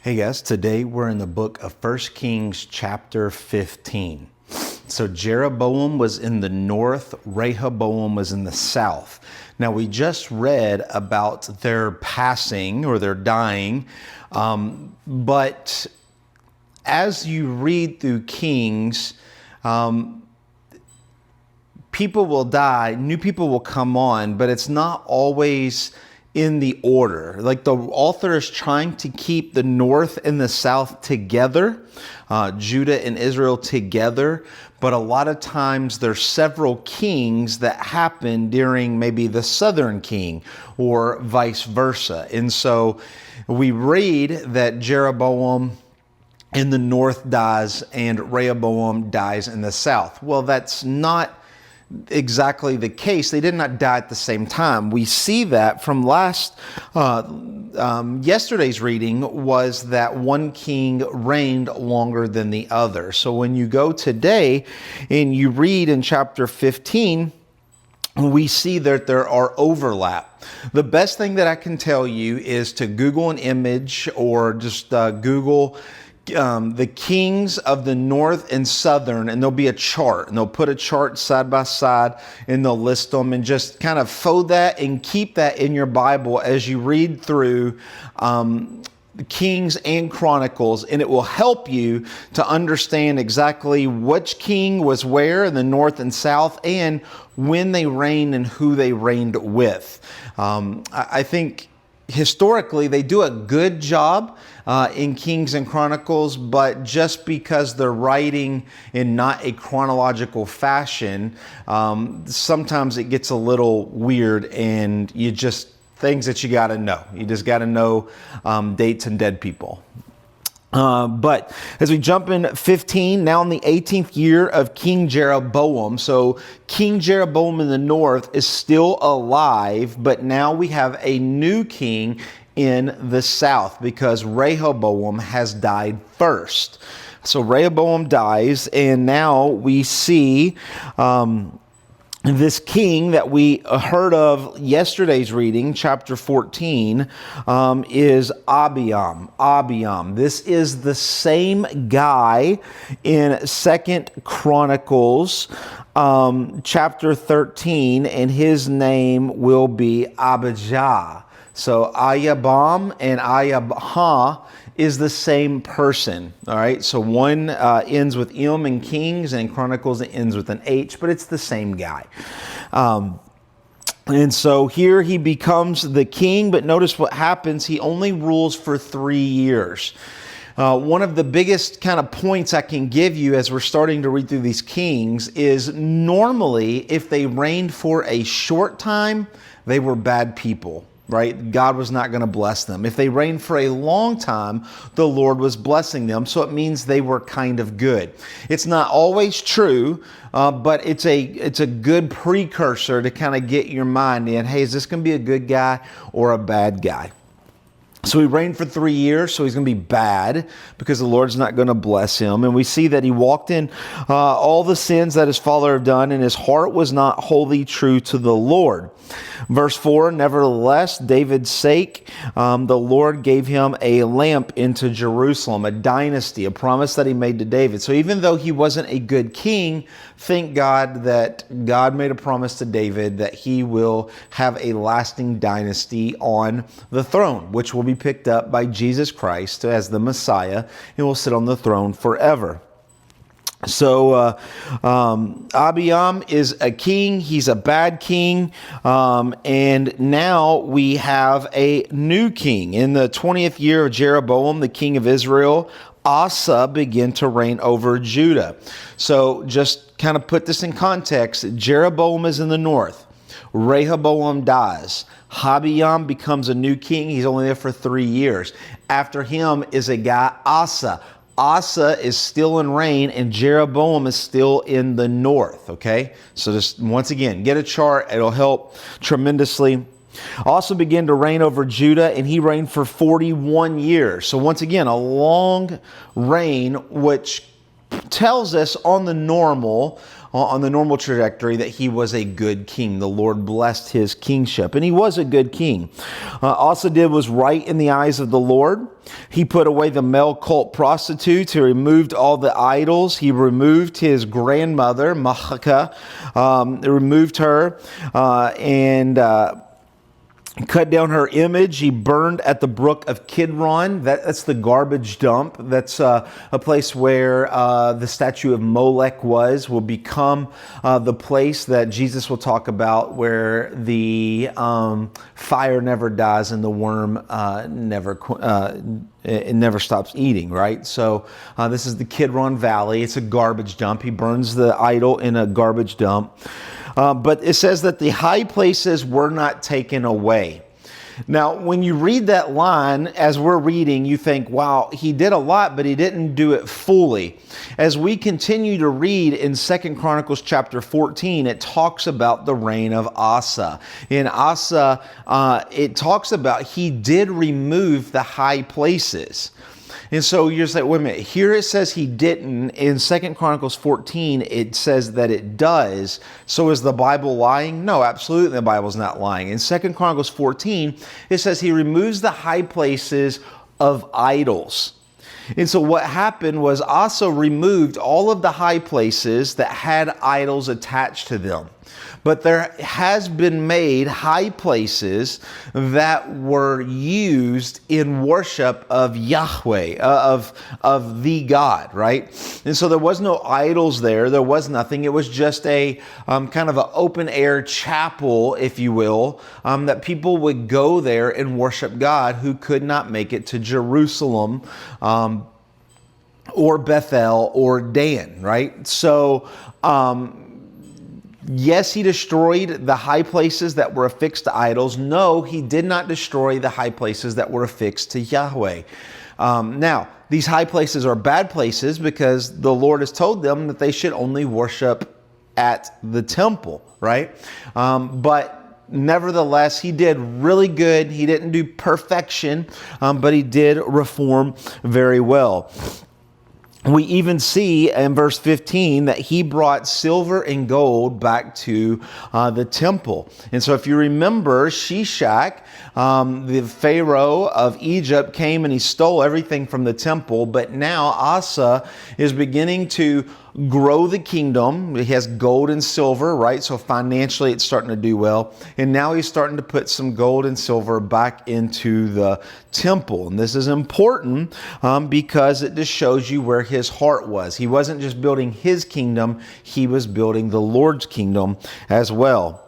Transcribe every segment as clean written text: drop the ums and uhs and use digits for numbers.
Hey guys, today we're in the book of 1 Kings chapter 15. So Jeroboam was in the north, Rehoboam was in the south. Now we just read about their passing or their dying, but as you read through Kings, people will die, new people will come on, but it's not always in the order. Like the author is trying to keep the north and the south together, Judah and Israel together, but a lot of times there's several kings that happen during maybe the southern king or vice versa. And so we read that Jeroboam in the north dies and Rehoboam dies in the south. Well, that's not exactly the case. They did not die at the same time. We see that from yesterday's reading was that one king reigned longer than the other. So when you go today and you read in chapter 15, we see that there are overlap. The best thing that I can tell you is to Google an image or just Google the kings of the north and southern, and there'll be a chart, and they'll put a chart side by side and they'll list them, and just kind of fold that and keep that in your Bible as you read through Kings and Chronicles, and it will help you to understand exactly which king was where in the north and south and when they reigned and who they reigned with. I think historically they do a good job in Kings and Chronicles, but just because they're writing in not a chronological fashion, sometimes it gets a little weird, and things that you got to know. You just got to know dates and dead people. But as we jump in 15, now in the 18th year of King Jeroboam. So King Jeroboam in the north is still alive, but now we have a new king in the south because Rehoboam has died first. So Rehoboam dies, and now we see this king that we heard of yesterday's reading, chapter 14, is Abiam. This is the same guy in 2 Chronicles chapter 13, and his name will be Abijah. So Ayabam and Ayabha is the same person. All right. So one ends with M in Kings, and in Chronicles it ends with an H, but it's the same guy. And so here he becomes the king, but notice what happens. He only rules for 3 years. One of the biggest kind of points I can give you as we're starting to read through these kings is normally if they reigned for a short time, they were bad people. Right? God was not going to bless them. If they reigned for a long time, the Lord was blessing them. So it means they were kind of good. It's not always true, but it's a good precursor to kind of get your mind in, hey, is this going to be a good guy or a bad guy? So he reigned for 3 years, so he's going to be bad because the Lord's not going to bless him. And we see that he walked in all the sins that his father had done, and his heart was not wholly true to the Lord. Verse 4, nevertheless, David's sake, the Lord gave him a lamp into Jerusalem, a dynasty, a promise that he made to David. So even though he wasn't a good king, thank God that God made a promise to David that he will have a lasting dynasty on the throne, which will be picked up by Jesus Christ as the Messiah, and will sit on the throne forever. So Abiam is a king. He's a bad king. And now we have a new king. In the 20th year of Jeroboam, the king of Israel, Asa began to reign over Judah. So just kind of put this in context. Jeroboam is in the north. Rehoboam dies. Abiam becomes a new king. He's only there for 3 years. After him is a guy, Asa. Asa is still in reign, and Jeroboam is still in the north, okay? So just once again, get a chart. It'll help tremendously. Also began to reign over Judah, and he reigned for 41 years. So once again, a long reign, which tells us on the normal, on the normal trajectory that he was a good king. The Lord blessed his kingship, and he was a good king. Asa did was right in the eyes of the Lord. He put away the male cult prostitutes. He removed all the idols. He removed his grandmother, Maacah, removed her, and cut down her image. He burned at the brook of Kidron. That's the garbage dump. That's a place where the statue of Molech will become the place that Jesus will talk about, where the fire never dies and the worm it never stops eating, right? So this is the Kidron Valley. It's a garbage dump. He burns the idol in a garbage dump. But it says that the high places were not taken away. Now, when you read that line, as we're reading, you think, wow, he did a lot, but he didn't do it fully. As we continue to read in 2 Chronicles chapter 14, it talks about the reign of Asa. In Asa, it talks about he did remove the high places. And so you're just like, wait a minute, here it says he didn't. In 2 Chronicles 14, it says that it does. So is the Bible lying? No, absolutely the Bible's not lying. In 2 Chronicles 14, it says he removes the high places of idols. And so what happened was Asa removed all of the high places that had idols attached to them. But there has been made high places that were used in worship of Yahweh, of the God, right? And so there was no idols there. There was nothing. It was just a kind of an open air chapel, if you will, that people would go there and worship God who could not make it to Jerusalem or Bethel or Dan, right? So, yes, he destroyed the high places that were affixed to idols. No, he did not destroy the high places that were affixed to Yahweh. Now, these high places are bad places because the Lord has told them that they should only worship at the temple, right? But nevertheless, he did really good. He didn't do perfection, but he did reform very well. We even see in verse 15 that he brought silver and gold back to the temple. And so if you remember, Shishak, the Pharaoh of Egypt, came and he stole everything from the temple. But now Asa is beginning to grow the kingdom. He has gold and silver, right? So financially it's starting to do well. And now he's starting to put some gold and silver back into the temple. And this is important because it just shows you where his heart was. He wasn't just building his kingdom, he was building the Lord's kingdom as well.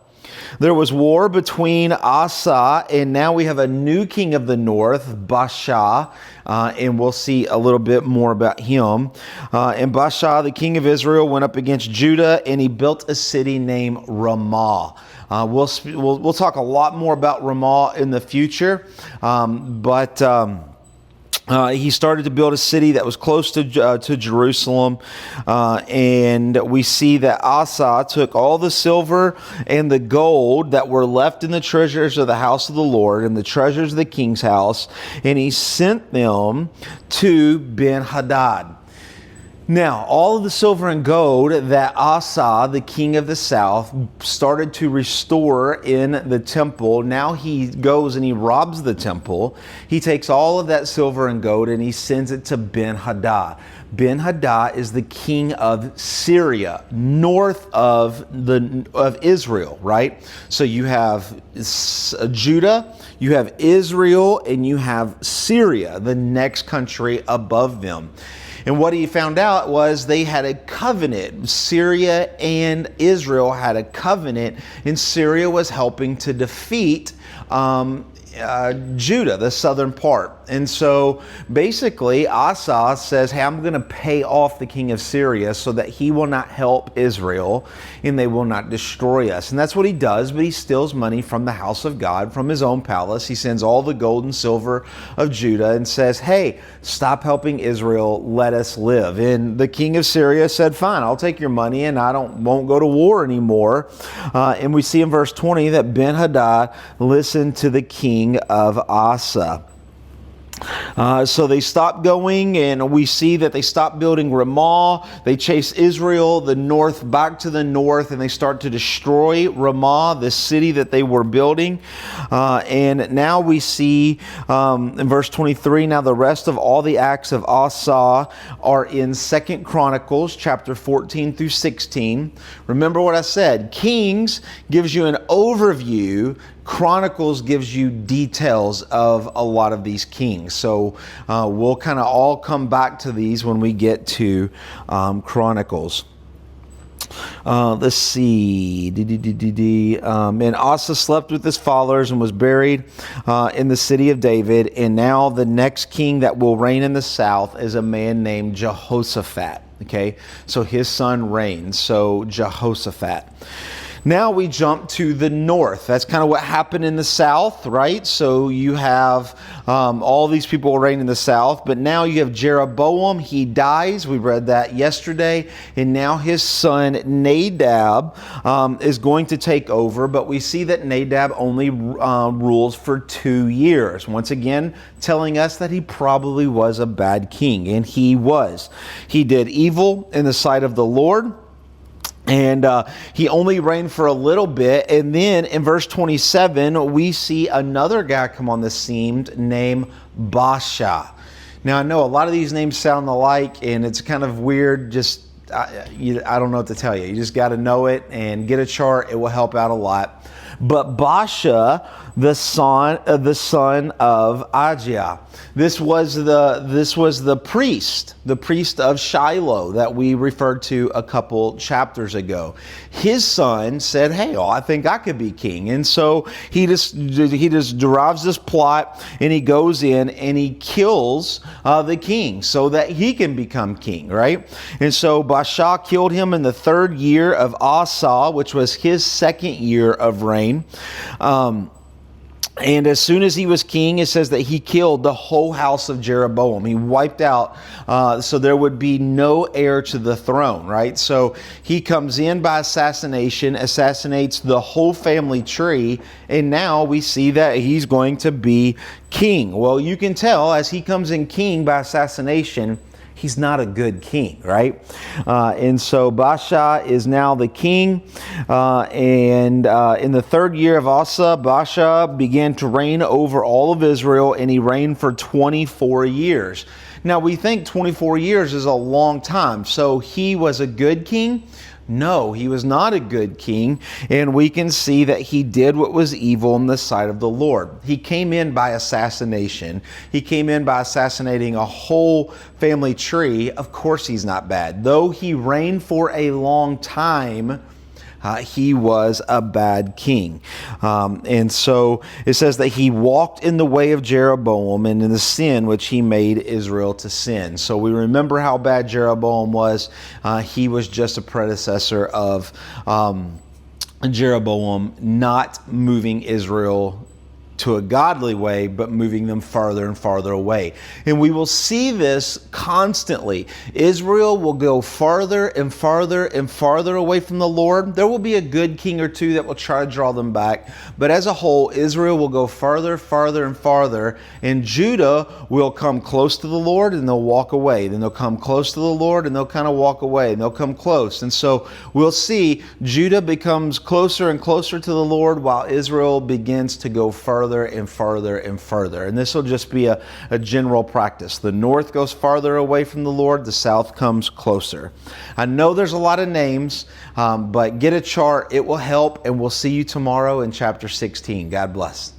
There was war between Asa, and now we have a new king of the north, Baasha, and we'll see a little bit more about him. And Baasha, the king of Israel, went up against Judah, and he built a city named Ramah. We'll talk a lot more about Ramah in the future, but he started to build a city that was close to Jerusalem, and we see that Asa took all the silver and the gold that were left in the treasures of the house of the Lord and the treasures of the king's house, and he sent them to Ben-Hadad. Now, all of the silver and gold that Asa, the king of the south, started to restore in the temple, now he goes and he robs the temple. He takes all of that silver and gold and he sends it to Ben-Hadad. Ben-Hadad is the king of Syria, north of Israel, right? So you have Judah, you have Israel, and you have Syria, the next country above them. And what he found out was they had a covenant. Syria and Israel had a covenant, and Syria was helping to defeat Judah, the southern part. And so basically Asa says, hey, I'm going to pay off the king of Syria so that he will not help Israel and they will not destroy us. And that's what he does, but he steals money from the house of God, from his own palace. He sends all the gold and silver of Judah and says, hey, stop helping Israel, let us live. And the king of Syria said, fine, I'll take your money and I won't go to war anymore. And we see in verse 20 that Ben-Hadad listened to the king of Asa. So they stopped going, and we see that they stopped building Ramah. They chase Israel, the north, back to the north, and they start to destroy Ramah, the city that they were building. And now we see in verse 23, now the rest of all the acts of Asa are in 2 Chronicles chapter 14 through 16. Remember what I said. Kings gives you an overview. Chronicles gives you details of a lot of these kings. So we'll kind of all come back to these when we get to Chronicles. Let's see. And Asa slept with his fathers and was buried in the city of David. And now the next king that will reign in the south is a man named Jehoshaphat. Okay, so his son reigns. So Jehoshaphat. Now we jump to the north. That's kind of what happened in the south, right? So you have all these people reign in the south, but now you have Jeroboam. He dies. We read that yesterday. And now his son Nadab is going to take over, but we see that Nadab only rules for 2 years. Once again, telling us that he probably was a bad king, and he was. He did evil in the sight of the Lord. And he only reigned for a little bit. And then in verse 27, we see another guy come on the scene named Baasha. Now, I know a lot of these names sound alike, and it's kind of weird. Just, I don't know what to tell you. You just got to know it and get a chart. It will help out a lot. But Baasha, the son of Ahiah. This was the priest of Shiloh that we referred to a couple chapters ago. His son said, "Hey, I think I could be king," and so he just derives this plot, and he goes in and he kills the king so that he can become king, right? And so Baasha killed him in the 3rd year of Asa, which was his 2nd year of reign. And as soon as he was king, it says that he killed the whole house of Jeroboam. He wiped out, so there would be no heir to the throne, right? So he comes in by assassination, assassinates the whole family tree, and now we see that he's going to be king. Well, you can tell as he comes in king by assassination, he's not a good king, right? And so Baasha is now the king. And in the 3rd year of Asa, Baasha began to reign over all of Israel, and he reigned for 24 years. Now, we think 24 years is a long time. So he was a good king? No, he was not a good king, and we can see that he did what was evil in the sight of the Lord. He came in by assassination. He came in by assassinating a whole family tree. Of course he's not bad. Though he reigned for a long time, he was a bad king. And so it says that he walked in the way of Jeroboam and in the sin which he made Israel to sin. So we remember how bad Jeroboam was. He was just a predecessor of Jeroboam, not moving Israel to a godly way, but moving them farther and farther away. And we will see this constantly. Israel will go farther and farther and farther away from the Lord. There will be a good king or two that will try to draw them back, but as a whole, Israel will go farther, farther, and farther, and Judah will come close to the Lord and they'll walk away. Then they'll come close to the Lord and they'll kind of walk away, and they'll come close. And so we'll see Judah becomes closer and closer to the Lord while Israel begins to go farther and farther and farther. And this will just be a general practice. The north goes farther away from the Lord, the south comes closer. I know there's a lot of names, but get a chart. It will help, and we'll see you tomorrow in chapter 16. God bless.